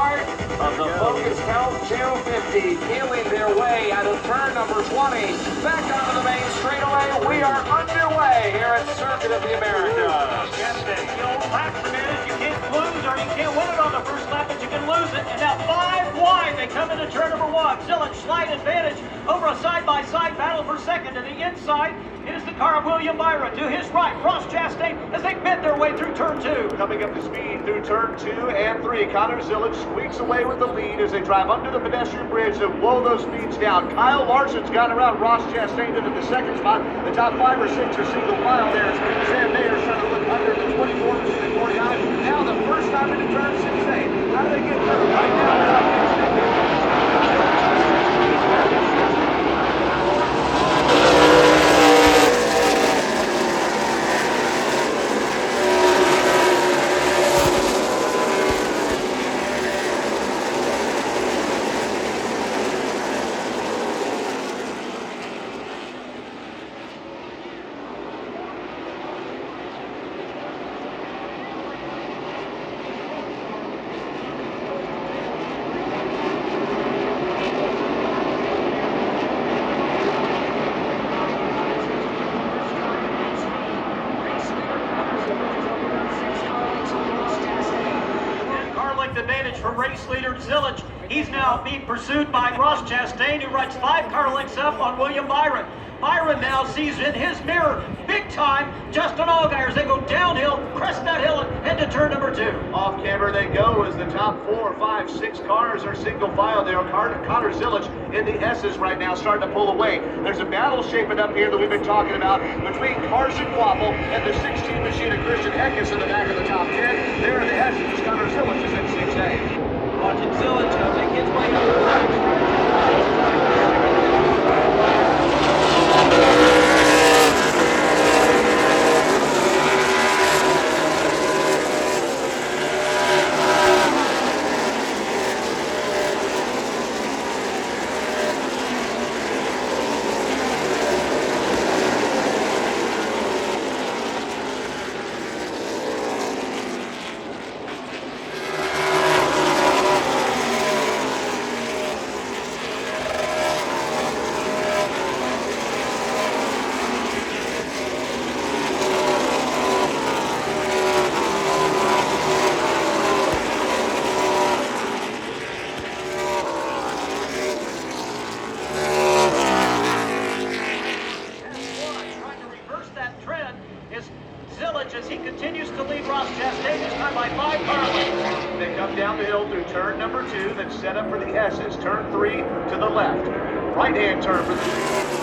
start of the Focus Health 250, peeling their way out of turn number 20. Back onto the main straightaway. We are underway here at Circuit of the Americas. Yes, the old lap advantage, you can't lose or you can't win it on the first lap, but you can lose it. And now 5 wide, they come into turn number 1. Zillage slight advantage over a side-by-side battle for second. To the inside, it is the car of William Byron. To his right, Ross Chastain as they bend their way through turn 2. Coming up to speed through turn 2 and 3. Connor Zillage squeaks away with the lead as they drive under the pedestrian bridge to blow those speeds down. Kyle Larson's got around Ross Chastain into the second spot. The top 5 or 6 are single file there. Sam Mayer's trying to look under the 24 and 49. Now the first time into turn 6A. How do they get through? Right now they're up instinct. Advantage for race leader Zillage. He's now being pursued by Ross Chastain, who rides 5 car lengths up on William Byron. Byron now sees in his mirror, big time, Justin Allgaier as they go downhill, crest that hill, and head to turn number 2. Off camera they go as the top 4, 5, 6 cars are single file there. Connor Zillage in the S's right now starting to pull away. There's a battle shaping up here that we've been talking about between Carson Quapple and the 16 machine of Christian Eckes in the back of the top 10. There in the S's, Connor Zillage is in 6A. Watching Zillage make his way up the line. As he continues to lead Ross Chastain, this time by 5 car lengths. They come down the hill through turn number 2 that's set up for the S's. Turn 3 to the left. Right-hand turn for the...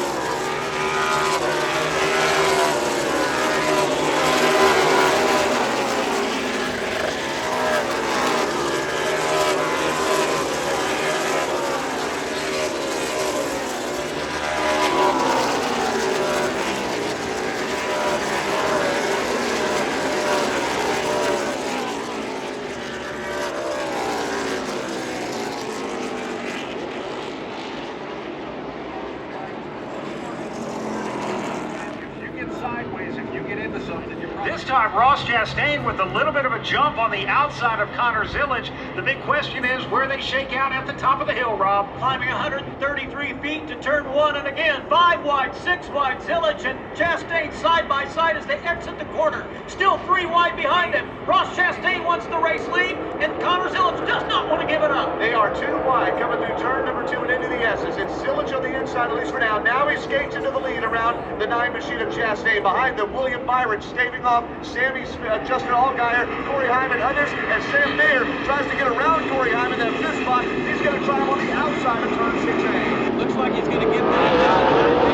This time, Ross Chastain with a little bit of a jump on the outside of Connor Zillage. The big question is where they shake out at the top of the hill, Rob. Climbing 133 feet to turn 1, and again, 5 wide, 6 wide. Zillage and Chastain side by side as they exit the corner. Still 3 wide behind them. Ross Chastain wants the race lead, and Connor Zillage does not want to give it up. They are 2 wide coming through turn number 2 and into the S's. It's Zillage on the inside, at least for now. Now he skates into the lead around the 9 machine of Chastain. Behind them, William Byron staving off Sammy Smith, Justin Allgaier, Corey Hyman, others, and Sam Mayer tries to get around Corey Hyman. That 5th spot, he's going to try him on the outside of turn 6A. Looks like he's going to get that.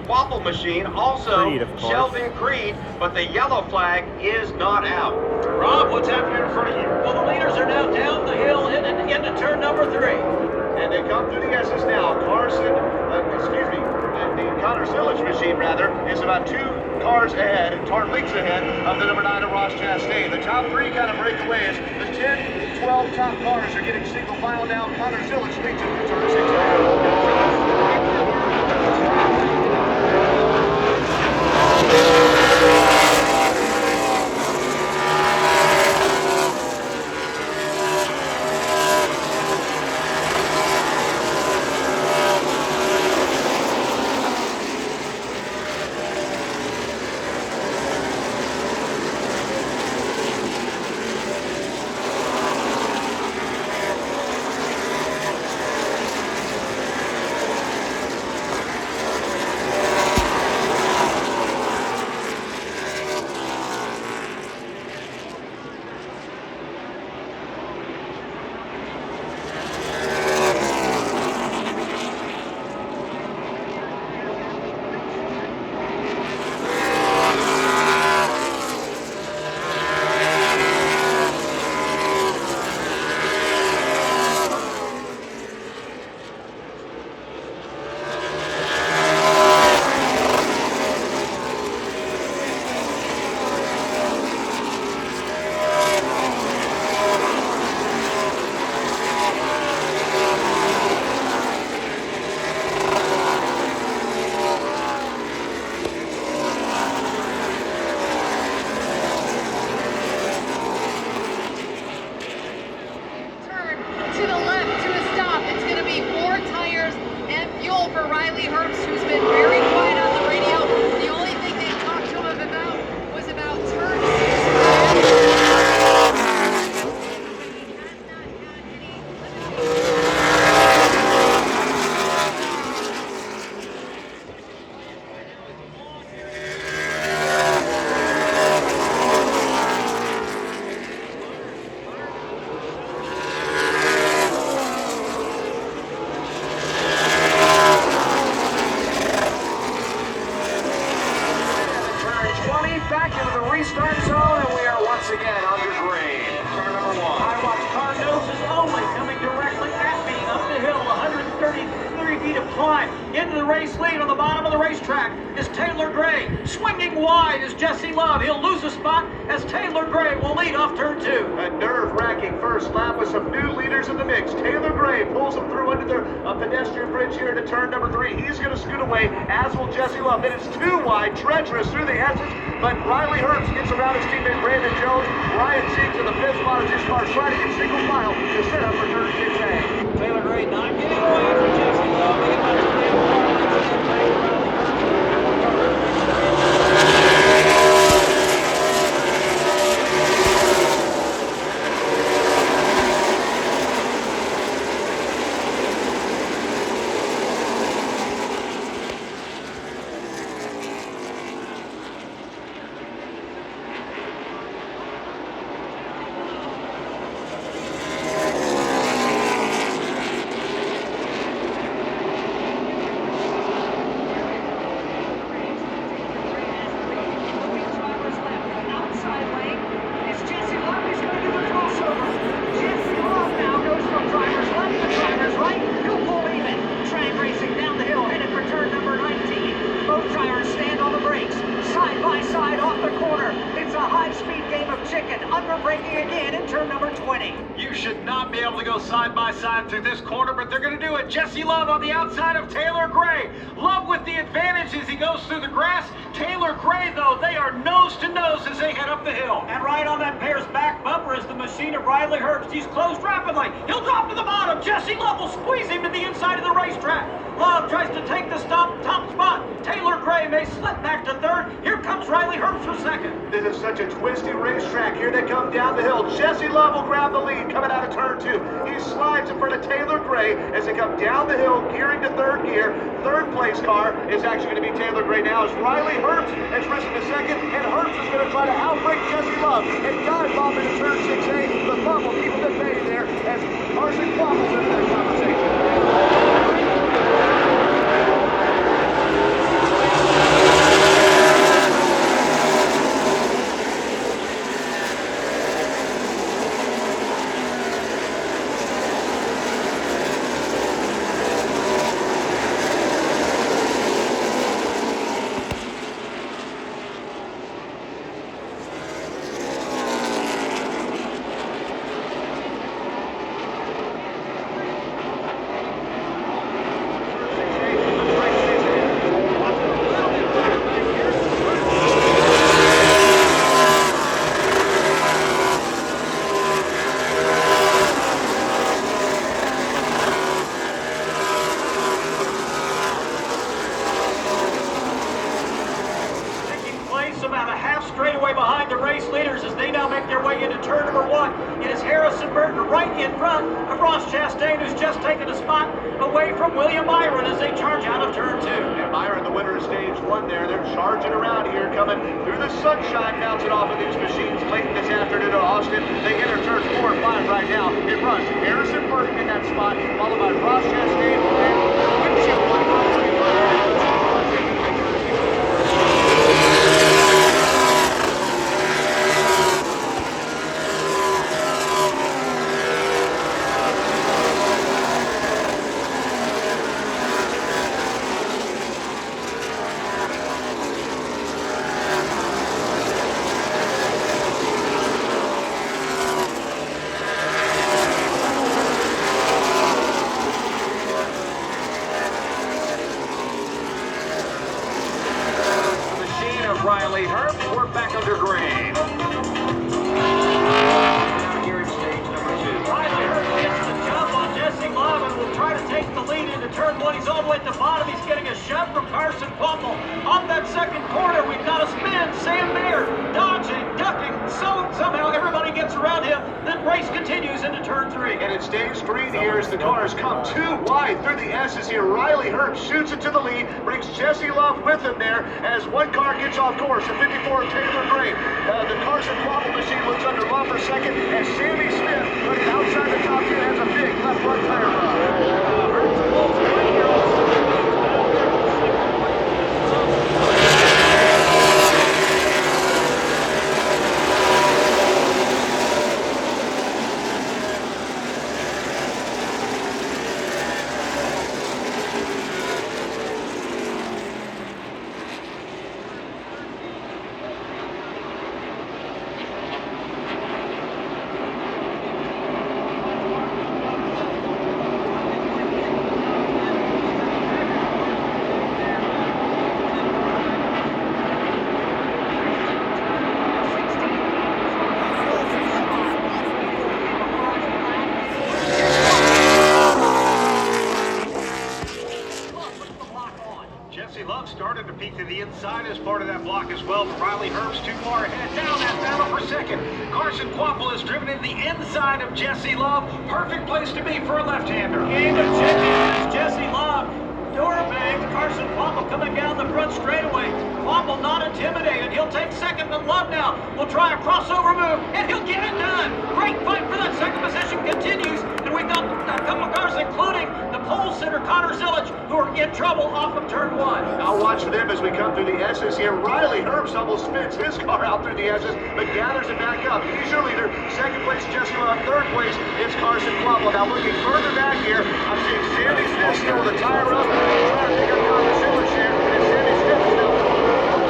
Waffle Machine, also Creed, of course. Sheldon Creed, but the yellow flag is not out. Rob, what's happening in front of you? Well, the leaders are now down the hill into turn number 3. And they come through the S's now. The Connor Zillage machine, rather, is about 2 cars ahead, lengths ahead of the number 9 of Ross Chastain. The top 3 kind of break away as the 10, 12 top cars are getting single file down. Connor Zillage leads it to turn 6. To the left to a stop. It's going to be more tires and fuel for Riley Herbst, who's been very quiet on the radio. The only thing they talked to him about was about turn 6. Back into the restart zone, and we are once again under green. Turn number 1. I watch car noses only coming directly at me up the hill, 133 feet of climb. Into the race lead on the bottom of the racetrack is Taylor Gray. Swinging wide is Jesse Love. He'll lose a spot as Taylor Gray will lead off turn 2. A nerve-wracking first lap with some new leaders in the mix. Taylor Gray pulls him through under the pedestrian bridge here to turn number 3. He's going to scoot away, as will Jesse Love. Then it's too wide, treacherous through the S's, but Riley Herbst gets around his teammate Brandon Jones. Ryan Seeks in the 5th spot as his car trying to get single file to set up for turn 6A. Taylor Gray not getting away from Jesse Love. They about to lay apart. You should not be able to go side by side through this corner, but they're going to do it. Jesse Love on the outside of Taylor Gray. Love with the advantage as he goes through the grass. Taylor Gray, though, they are nose to nose as they head up the hill. And right on that pair's back bumper is the machine of Riley Herbst. He's closed rapidly. He'll drop to the bottom. Jesse Love will squeeze him to the inside of the racetrack. Love tries to take the top spot. Taylor Gray may slip back to third. Here comes Riley Herbst for second. This is such a twisty racetrack. Here they come down the hill. Jesse Love will grab the lead coming out of turn 2. He slides in front of Taylor Gray as they come down the hill, gearing to third gear. Third place car is actually going to be Taylor Gray now as Riley Herbst has risen to second, and Herbst is going to try to outbreak Jesse Love and dive bomb into turn 6A. The bump will keep him at bay there as Carson wobbles into that conversation. now make their way into turn number 1. It is Harrison Burton right in front of Ross Chastain, who's just taken a spot away from William Byron as they charge out of turn 2. And Byron, the winner of stage 1 there. They're charging around here, coming through the sunshine, bouncing off of these machines late this afternoon at Austin. They enter turns 4 and 5 right now. It runs Harrison Burton in that spot, followed by Ross Chastain and windshield wiper. Riley Herbst, we're back under green. Here in stage number 2. Riley Herbst gets the jump on Jesse Love and will try to take the lead into turn 1. He's all the way at the bottom. He's getting a shove from Carson Pommel. On that second corner, we've got a spin. Sam Mayer dodging, ducking. Somehow everybody gets around him. The race continues into turn 3. And it stays green here as the cars come too wide through the S's here. Riley Herbst shoots it to the lead, brings Jesse Love with him there as one car gets off course. The 54 of Taylor Gray. The Carson Pommel machine looks under Love for second, and Sammy Smith running outside the top 10 has a big left front tire run. Started to peek to the inside as part of that block as well. Riley Herbst too far ahead. Down that battle for second. Carson Quapple has driven in the inside of Jesse Love. Perfect place to be for a left-hander. Game of chicken. Jesse Love. Door banged. Carson Pommel coming down the front straightaway. Pommel not intimidated. He'll take second, but Love now will try a crossover move, and he'll get it done. Great fight for that second position continues, and we've got a couple of cars, including the pole sitter Connor Zilic, who are in trouble off of turn 1. Now watch for them as we come through the S's here. Riley Herbst almost spins his car out through the S's, but gathers it back up. He's your leader. Second place, Jesse Love. Third place, it's Carson Quapple. Now looking further back here, I'm seeing Sammy Smith still with a tire up. Trying to pick up Connor Zilic here, and Sammy Smith is still just a little bit.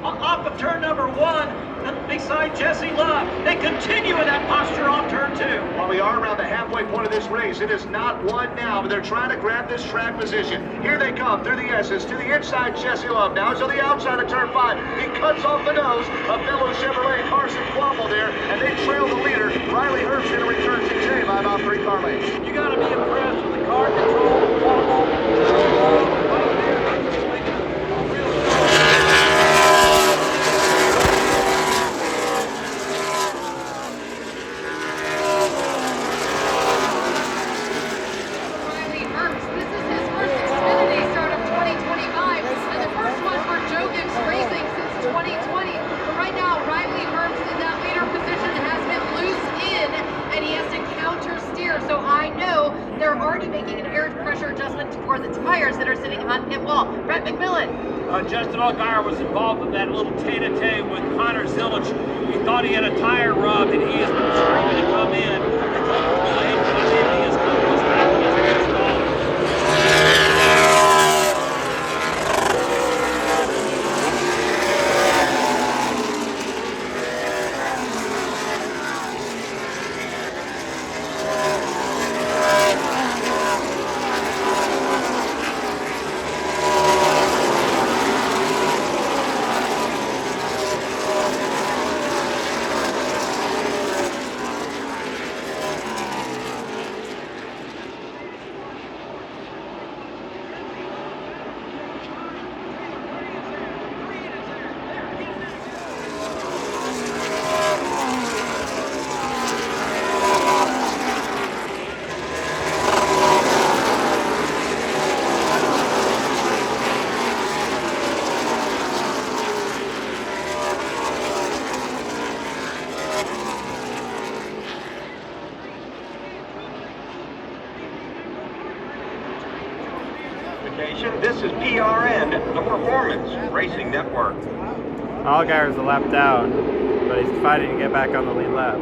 Off of turn number 1, beside Jesse Love. They continue in that posture on turn 2. While we are around the halfway point of this race, it is not won now, but they're trying to grab this track position. Here they come through the S's to the inside, Jesse Love. Now to the outside of turn 5. He cuts off the nose of fellow Chevrolet Carson Quapple there, and they trail the leader. Riley Herbst in a return 6A by about 3 car lengths. You got to be impressed with the car control. Quapple. Riley Herbst, this is his first Xfinity start of 2025, and the first one for Joe Gibbs Racing since 2020. But right now, Riley Herbst in that leader position has been loose in, and he has to counter steer. So I know they're already making an air pressure adjustment for the tires that are sitting on pit wall. Brett McMillan. Justin Allgaier was involved in that little tete-a-tete with Connor Zilic. He thought he had a tire rub, and he has been screaming to come in. They told him to go ahead and come in. He has come to his back and has been installed. station. This is PRN, the Performance Racing Network. Allgaier's a lap down, but he's fighting to get back on the lead lap.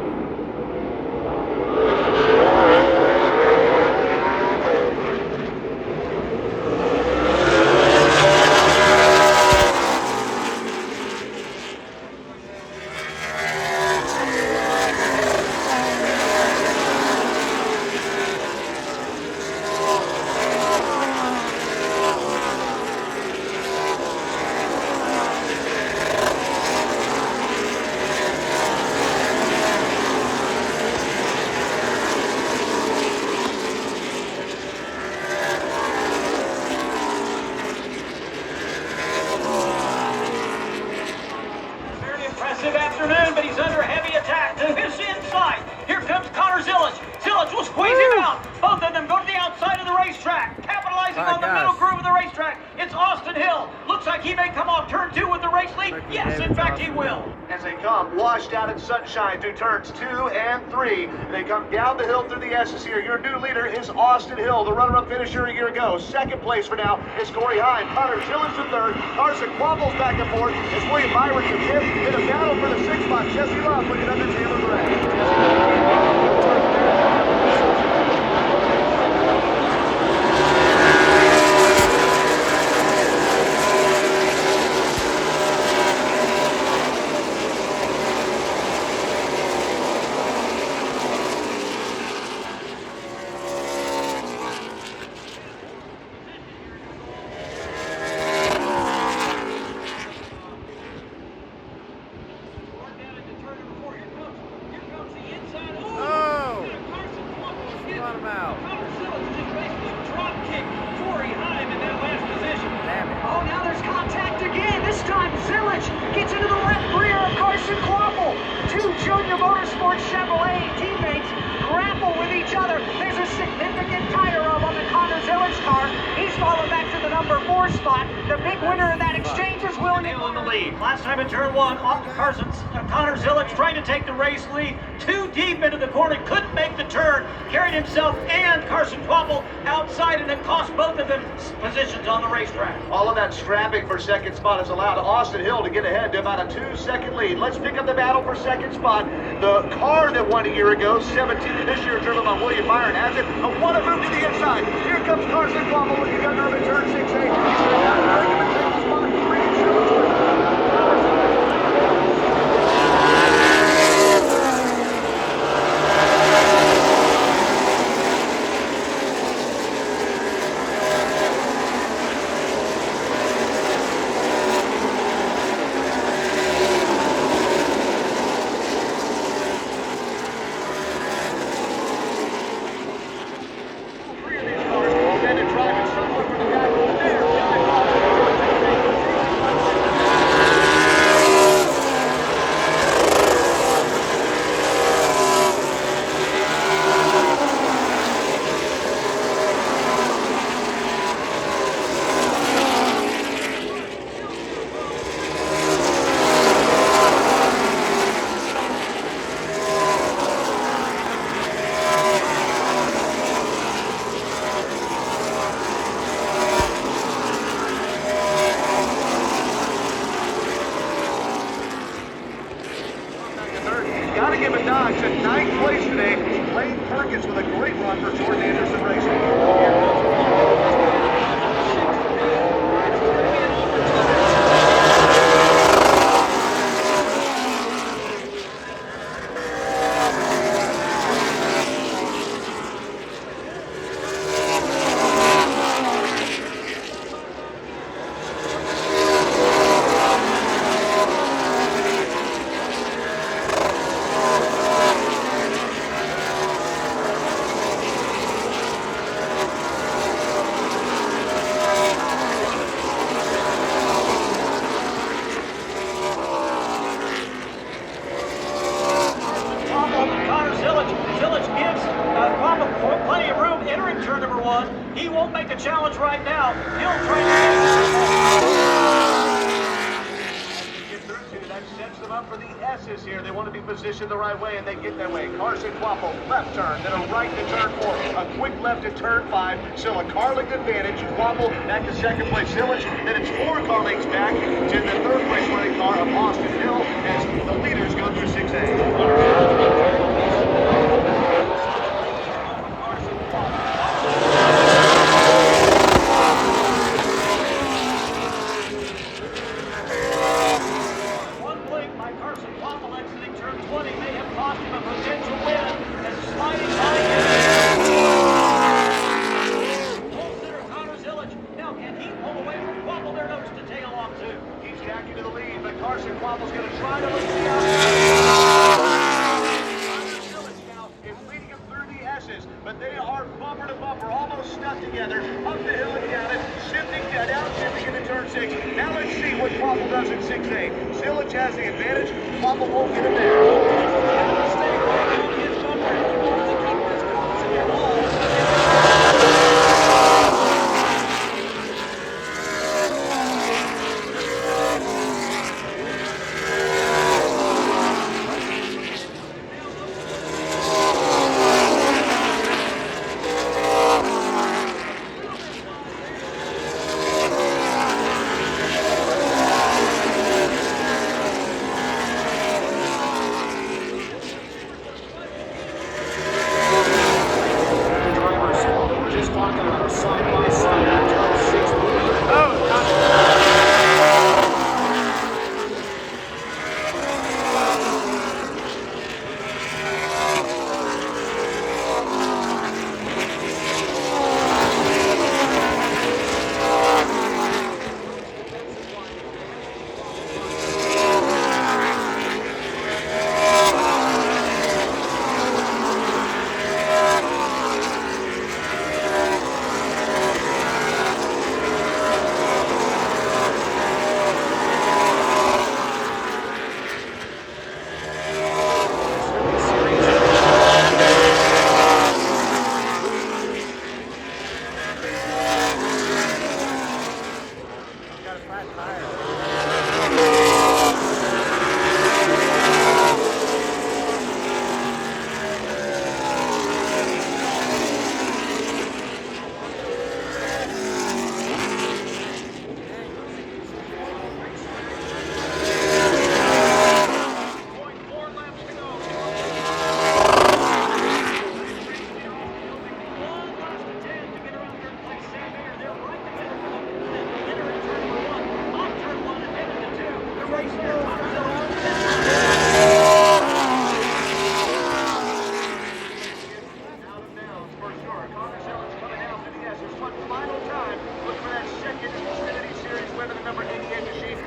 Afternoon, but he's under heavy attack to his inside. Here comes Connor Zilic. Zilic will squeeze him out. Both of them go to the outside of the racetrack, capitalizing on the middle groove of the racetrack. It's Austin Hill. Looks like he may come off turn 2 with the race lead. Yes, in fact, he will. As they come washed out in sunshine through turns 2 and 3, they come down the hill through the S's here. Your new leader is Austin Hill, the runner-up finisher a year ago. Second place for now is Corey Hine. Connor Zilic in third. Carson Quabble's back and forth. It's William Byron in fifth. In a battle for the 6th spot, Jesse Love looking under Taylor Gray. Last time in turn 1, Connor Zilic trying to take the race lead too deep into the corner, couldn't make the turn, carried himself and Carson Quapple outside, and it cost both of them positions on the racetrack. All of that scrapping for second spot has allowed Austin Hill to get ahead to about a 2-second lead. Let's pick up the battle for second spot. The car that won a year ago, 17 this year, driven by William Byron, has it, but want to move to the inside. Here comes Carson Quapple looking under him in turn 6-8. He's going to take the spot. for the S's here. They want to be positioned the right way, and they get that way. Carson Quaffle, left turn, then a right to turn 4, a quick left to turn 5. Still a car length advantage. Quaffle back to second place. Zillage, then it's 4 car lengths back to the third place running car of Austin Hill as the leaders go through 6A. To the lead, but Carson Quaffle's going to try to look the outside. Now is leading him through the S's, but they are bumper to bumper, almost stuck together, up the hill and down it, shifting down, shifting into turn 6. Now let's see what Quaffle does in 6A. Zillage has the advantage. Quaffle won't get him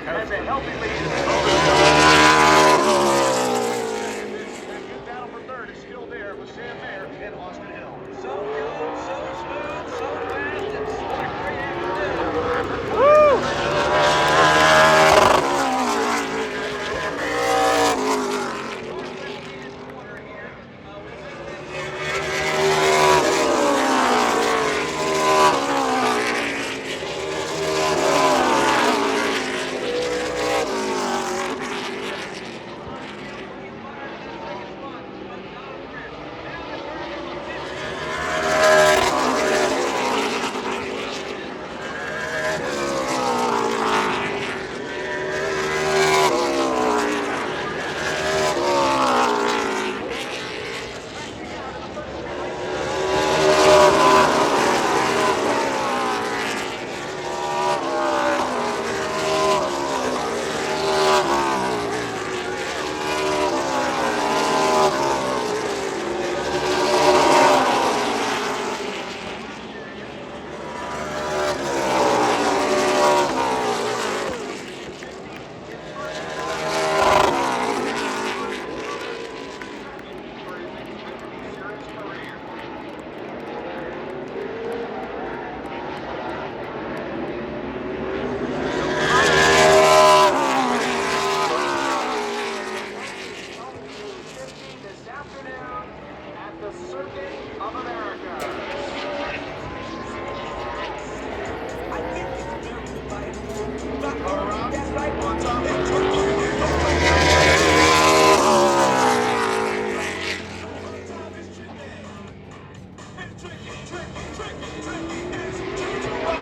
Has a healthy lead. That good battle for third is still there with Sam Mayer and Austin Hill. So smooth.